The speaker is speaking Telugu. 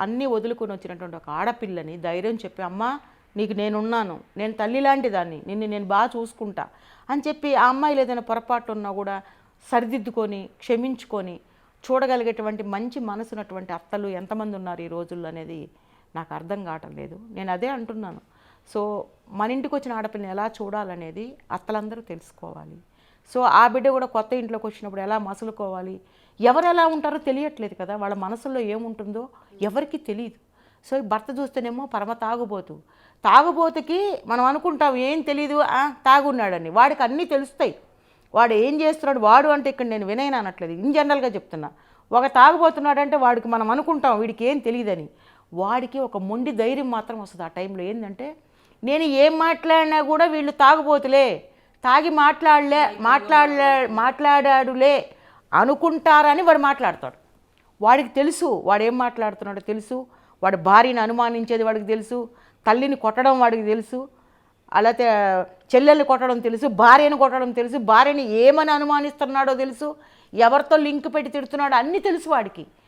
అన్నీ వదులుకొని వచ్చినటువంటి ఒక ఆడపిల్లని ధైర్యం చెప్పి, అమ్మా నీకు నేనున్నాను, నేను తల్లి లాంటి దాన్ని, నేను బాగా చూసుకుంటా అని చెప్పి ఆ అమ్మాయిలు ఏదైనా పొరపాటు ఉన్నా కూడా సరిదిద్దుకొని క్షమించుకొని చూడగలిగేటువంటి మంచి మనసున్నటువంటి అత్తలు ఎంతమంది ఉన్నారు ఈ రోజుల్లో అనేది నాకు అర్థం కావటం లేదు. నేను అదే అంటున్నాను. సో మన ఇంటికి వచ్చిన ఆడపిల్లని ఎలా చూడాలనేది అత్తలందరూ తెలుసుకోవాలి. సో ఆ బిడ్డ కూడా కొత్త ఇంట్లోకి వచ్చినప్పుడు ఎలా మసులుకోవాలి, ఎవరు ఎలా ఉంటారో తెలియట్లేదు కదా, వాళ్ళ మనసులో ఏముంటుందో ఎవరికి తెలియదు. సో ఈ భర్త చూస్తేనేమో పరమ తాగుబోతుకి మనం అనుకుంటాం ఏం తెలీదు, తాగున్నాడని. వాడికి అన్నీ తెలుస్తాయి, వాడు ఏం చేస్తున్నాడు. వాడు అంటే ఇక్కడ నేను వినయన అనట్లేదు, ఇన్ జనరల్గా చెప్తున్నా. ఒక తాగుబోతున్నాడంటే వాడికి మనం అనుకుంటాం వీడికి ఏం తెలియదని. వాడికి ఒక మొండి ధైర్యం మాత్రం వస్తుంది ఆ టైంలో. ఏంటంటే నేను ఏం మాట్లాడినా కూడా వీళ్ళు తాగుబోతులే, తాగి మాట్లాడాడులే అనుకుంటారని వాడు మాట్లాడతాడు. వాడికి తెలుసు వాడు ఏం మాట్లాడుతున్నాడో తెలుసు, వాడి భార్యని అనుమానించేది వాడికి తెలుసు, తల్లిని కొట్టడం వాడికి తెలుసు, అలాగే చెల్లెల్ని కొట్టడం తెలుసు, భార్యను కొట్టడం తెలుసు, భార్యని ఏమని అనుమానిస్తున్నాడో తెలుసు, ఎవరితో లింక్ పెట్టి తిడుతున్నాడో అన్నీ తెలుసు వాడికి.